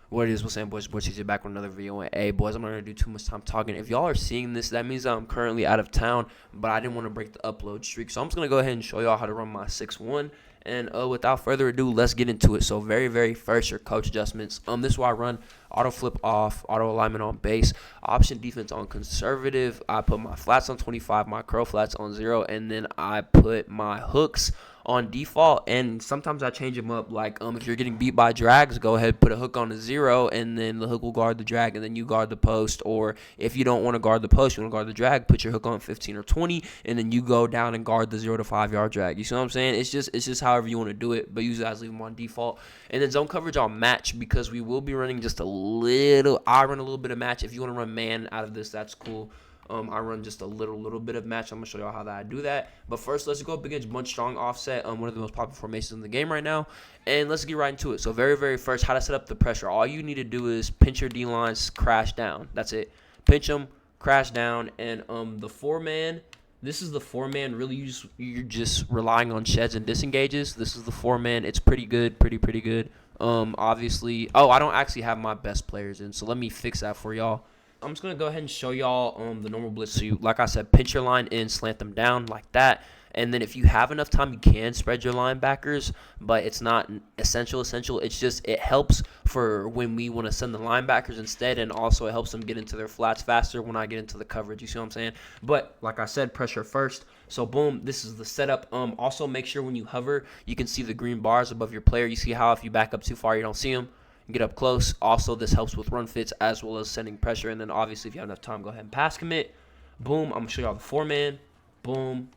What it is, what's up, boys? Boys, TJ back with another video. And hey, boys, I'm not gonna do too much time talking. If y'all are seeing this, that means that I'm currently out of town, but I didn't want to break the upload streak, so I'm just gonna go ahead and show y'all how to run my 6-1. And without further ado, let's get into it. So very first, your coach adjustments. This is why I run auto flip off, auto alignment on base, option defense on conservative. I put my flats on 25, my curl flats on 0, and then I put my hooks on default, and sometimes I change them up. Like if you're getting beat by drags, go ahead, put a hook on a 0, and then the hook will guard the drag, and then you guard the post. Or if you don't want to guard the post, you want to guard the drag, put your hook on 15 or 20, and then you go down and guard the 0 to 5 yard drag. You see what I'm saying? It's just however you want to do it, but usually I just leave them on default. And then zone coverage I'll match, because we will be running just a little. I run a little bit of match. If you want to run man out of this, that's cool. I run just a little bit of match. I'm going to show y'all how that I do that. But first, let's go up against bunch strong offset, one of the most popular formations in the game right now. And let's get right into it. So very first, how to set up the pressure. All you need to do is pinch your D-lines, crash down. That's it. Pinch them, crash down. And the 4-man, this is the 4-man. Really, you're just relying on sheds and disengages. This is the 4-man. It's pretty good, pretty good. Obviously, I don't actually have my best players in, so let me fix that for y'all. I'm just going to go ahead and show y'all the normal blitz. So, like I said, pinch your line in, slant them down like that. And then if you have enough time, you can spread your linebackers, but it's not essential. It's just it helps for when we want to send the linebackers instead, and also it helps them get into their flats faster when I get into the coverage. You see what I'm saying? But like I said, pressure first. So, boom, this is the setup. Also, make sure when you hover, you can see the green bars above your player. You see how if you back up too far, you don't see them. Get up close. Also, this helps with run fits as well as sending pressure. And then, obviously, if you have enough time, go ahead and pass commit. Boom. I'm going to show y'all the 4-man. Boom.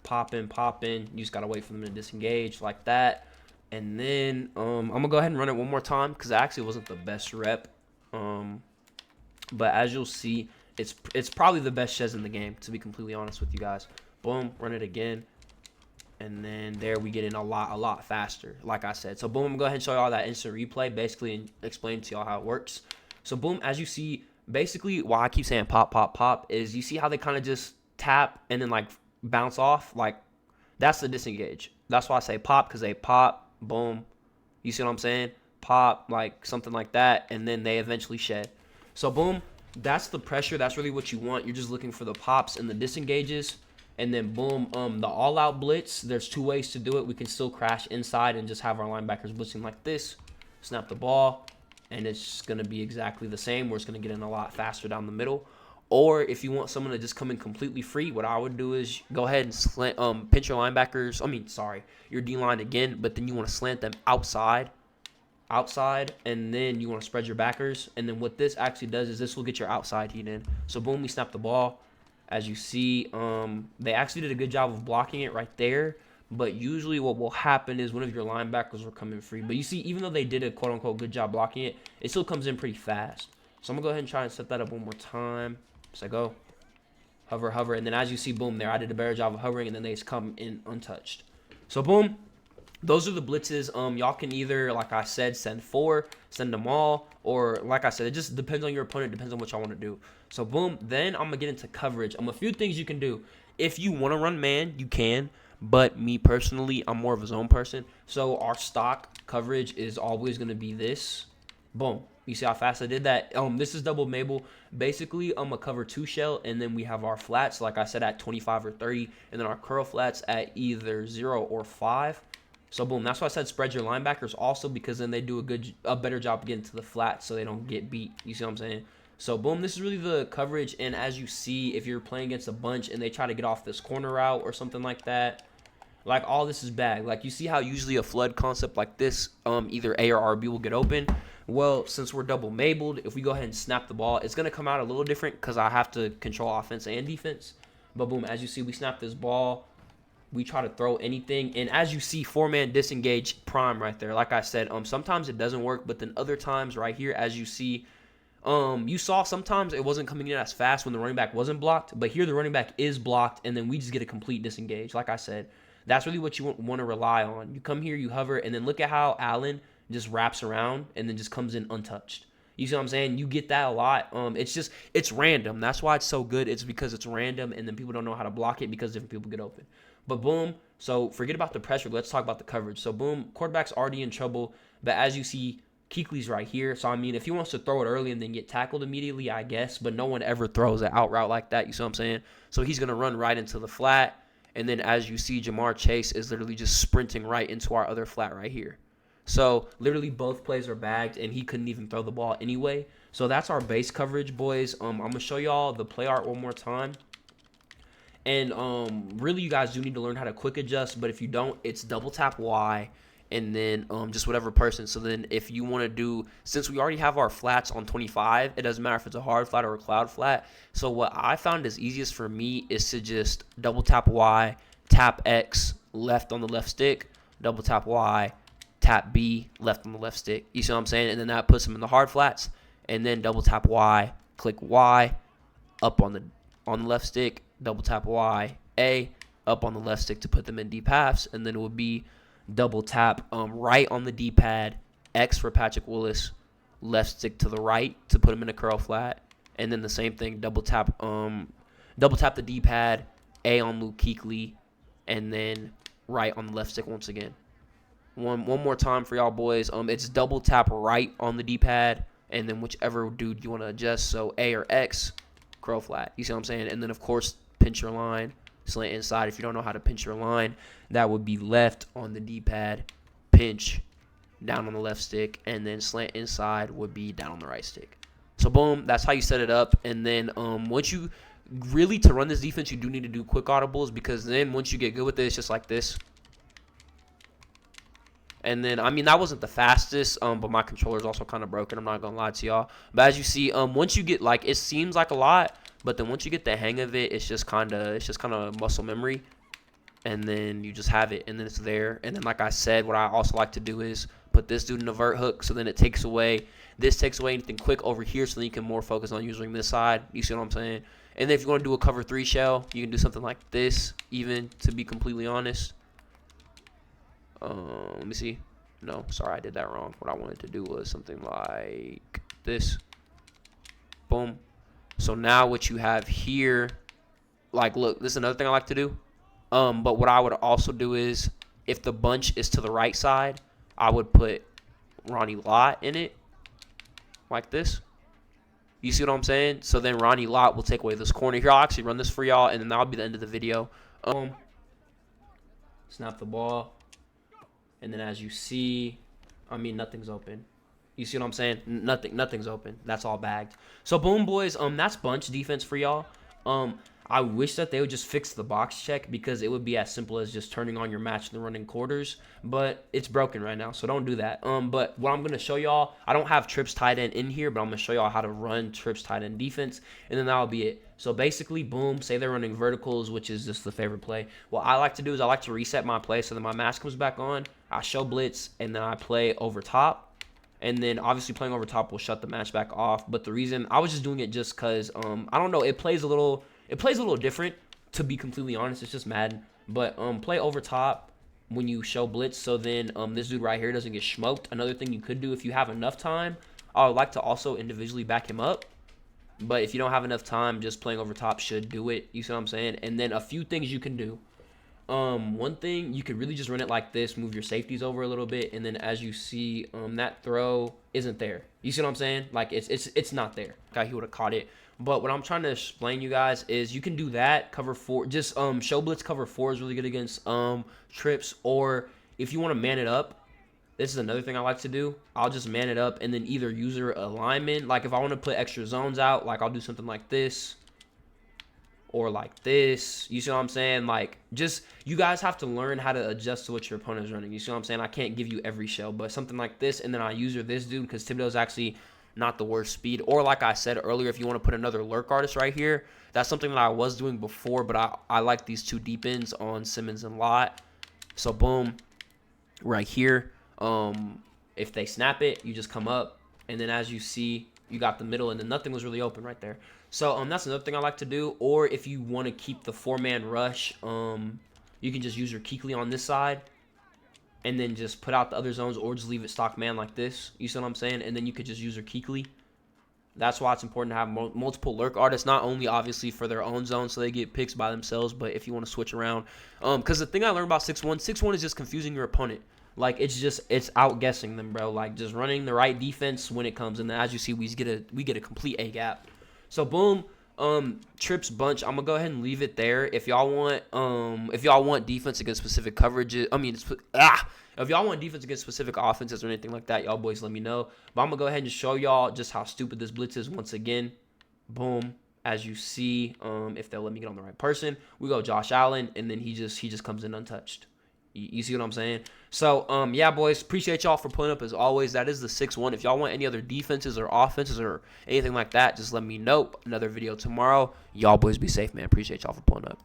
Popping. You just got to wait for them to disengage like that. And then I'm going to go ahead and run it one more time, because it actually wasn't the best rep. But as you'll see, it's probably the best sheds in the game, to be completely honest with you guys. Boom. Run it again. And then there we get in a lot faster, like I said. So, boom, I'm going to go ahead and show y'all that instant replay, basically, and explain to y'all how it works. So, boom, as you see, basically, why I keep saying pop, is you see how they kind of just tap and then, like, bounce off? Like, that's the disengage. That's why I say pop, because they pop, boom. You see what I'm saying? Pop, like, something like that, and then they eventually shed. So, boom, that's the pressure. That's really what you want. You're just looking for the pops and the disengages. And then, boom, the all-out blitz, there's 2 ways to do it. We can still crash inside and just have our linebackers blitzing like this. Snap the ball, and it's going to be exactly the same. We're just going to get in a lot faster down the middle. Or if you want someone to just come in completely free, what I would do is go ahead and slant, pinch your linebackers. Your D-line again, but then you want to slant them outside, and then you want to spread your backers. And then what this actually does is this will get your outside heat in. So, boom, we snap the ball. As you see, they actually did a good job of blocking it right there. But usually what will happen is one of your linebackers will come in free. But you see, even though they did a quote-unquote good job blocking it, it still comes in pretty fast. So I'm going to go ahead and try and set that up one more time. So I go, hover. And then as you see, boom, there, I did a better job of hovering, and then they just come in untouched. So, boom. Those are the blitzes. Y'all can either, like I said, send 4, send them all, or like I said, it just depends on your opponent, depends on what y'all want to do. So, boom, then I'm going to get into coverage. A few things you can do. If you want to run man, you can, but me personally, I'm more of a zone person. So, our stock coverage is always going to be this. Boom. You see how fast I did that? This is double Mabel. Basically, I'm going to cover 2 shell, and then we have our flats, like I said, at 25 or 30, and then our curl flats at either 0 or 5. So, boom, that's why I said spread your linebackers also, because then they do a better job getting to the flat so they don't get beat. You see what I'm saying? So, boom, this is really the coverage. And as you see, if you're playing against a bunch and they try to get off this corner route or something like that, like all this is bad. Like you see how usually a flood concept like this, either A or RB will get open. Well, since we're double Mabled, if we go ahead and snap the ball, it's going to come out a little different because I have to control offense and defense. But, boom, as you see, we snap this ball. We try to throw anything, and as you see, 4-man disengage prime right there. Like I said, sometimes it doesn't work, but then other times right here, as you see, you saw sometimes it wasn't coming in as fast when the running back wasn't blocked, but here the running back is blocked, and then we just get a complete disengage. Like I said, that's really what you want to rely on. You come here, you hover, and then look at how Allen just wraps around and then just comes in untouched. You see what I'm saying? You get that a lot. It's random. That's why it's so good. It's because it's random, and then people don't know how to block it because different people get open. But, boom, so forget about the pressure. Let's talk about the coverage. So, boom, quarterback's already in trouble. But as you see, Kuechly's right here. So, I mean, if he wants to throw it early and then get tackled immediately, I guess. But no one ever throws an out route like that. You see what I'm saying? So, he's going to run right into the flat. And then, as you see, Jamar Chase is literally just sprinting right into our other flat right here. So, literally, both plays are bagged, and he couldn't even throw the ball anyway. So, that's our base coverage, boys. I'm going to show y'all the play art one more time. And really, you guys do need to learn how to quick adjust. But if you don't, it's double tap Y and then just whatever person. So then if you want to do, since we already have our flats on 25, it doesn't matter if it's a hard flat or a cloud flat. So what I found is easiest for me is to just double tap Y, tap X, left on the left stick, double tap Y, tap B, left on the left stick. You see what I'm saying? And then that puts them in the hard flats. And then double tap Y, click Y, up on the left stick, double tap Y, A, up on the left stick to put them in deep halves. And then it would be double tap right on the D-pad, X for Patrick Willis, left stick to the right to put him in a curl flat, and then the same thing, double tap the D-pad, A on Luke Kuechly, and then right on the left stick once again. One more time for y'all boys. It's double tap right on the D-pad, and then whichever dude you want to adjust, so A or X, curl flat. You see what I'm saying? And then of course pinch your line. Slant inside. If you don't know how to pinch your line, that would be left on the D-pad, pinch down on the left stick, and then slant inside would be down on the right stick. So boom, that's how you set it up. And then once you really, to run this defense, you do need to do quick audibles, because then once you get good with it, it's just like this. And then, I mean, that wasn't the fastest, but my controller is also kind of broken. I'm not going to lie to y'all. But as you see, once you get, like, it seems like a lot, but then once you get the hang of it, it's just kind of muscle memory. And then you just have it, and then it's there. And then, like I said, what I also like to do is put this dude in a vert hook, so then it takes away anything quick over here, so then you can more focus on using this side. You see what I'm saying? And then if you want to do a cover 3 shell, you can do something like this, even, to be completely honest. Let me see. No, sorry, I did that wrong. What I wanted to do was something like this. Boom. So now what you have here, like, look, this is another thing I like to do. But what I would also do is, if the bunch is to the right side, I would put Ronnie Lott in it, like this. You see what I'm saying? So then Ronnie Lott will take away this corner here. I'll actually run this for y'all, and then that'll be the end of the video. Snap the ball. And then as you see, I mean, nothing's open. You see what I'm saying? Nothing's open. That's all bagged. So boom, boys. That's bunch defense for y'all. I wish that they would just fix the box check, because it would be as simple as just turning on your match and running quarters. But it's broken right now, so don't do that. But what I'm gonna show y'all, I don't have trips tight end in here, but I'm gonna show y'all how to run trips tight end defense, and then that'll be it. So basically, boom, say they're running verticals, which is just the favorite play. What I like to do is I like to reset my play so that my match comes back on. I show blitz, and then I play over top. And then obviously playing over top will shut the match back off. But the reason I was just doing it just because I don't know, it plays a little different, to be completely honest. It's just Madden. But play over top when you show blitz, so then this dude right here doesn't get smoked. Another thing you could do, if you have enough time, I would like to also individually back him up. But if you don't have enough time, just playing over top should do it. You see what I'm saying? And then a few things you can do. One thing, you could really just run it like this, move your safeties over a little bit, and then as you see, that throw isn't there. You see what I'm saying? Like, it's not there. Okay, he would have caught it. But what I'm trying to explain you guys is you can do that, cover 4, just show blitz cover 4 is really good against trips, or if you want to man it up, this is another thing I like to do. I'll just man it up and then either user alignment, like if I want to put extra zones out, like I'll do something like this or like this. You see what I'm saying? Like, just, you guys have to learn how to adjust to what your opponent is running. You see what I'm saying? I can't give you every shell, but something like this, and then I user this dude, because Thibodeau's actually not the worst speed. Or like I said earlier, if you want to put another lurk artist right here, that's something that I was doing before, but I like these 2 deep ends on Simmons and Lott. So boom, right here. If they snap it, you just come up, and then as you see, you got the middle, and then nothing was really open right there. So that's another thing I like to do. Or if you want to keep the 4-man rush, you can just use your Kuechly on this side, and then just put out the other zones, or just leave it stock man like this. You see what I'm saying? And then you could just use your Kuechly. That's why it's important to have multiple lurk artists, not only obviously for their own zone so they get picks by themselves, but if you want to switch around. Because the thing I learned about 6-1 is just confusing your opponent. Like, it's outguessing them, bro. Like, just running the right defense when it comes. And then, as you see, we get a complete A gap. So, boom. Trips bunch. I'm gonna go ahead and leave it there. If y'all want defense against specific coverages, if y'all want defense against specific offenses or anything like that, y'all boys let me know. But I'm gonna go ahead and show y'all just how stupid this blitz is once again. Boom. As you see, if they'll let me get on the right person, we go Josh Allen, and then he just comes in untouched. You see what I'm saying? So, yeah, boys, appreciate y'all for pulling up as always. That is the 6-1. If y'all want any other defenses or offenses or anything like that, just let me know. Another video tomorrow. Y'all boys be safe, man. Appreciate y'all for pulling up.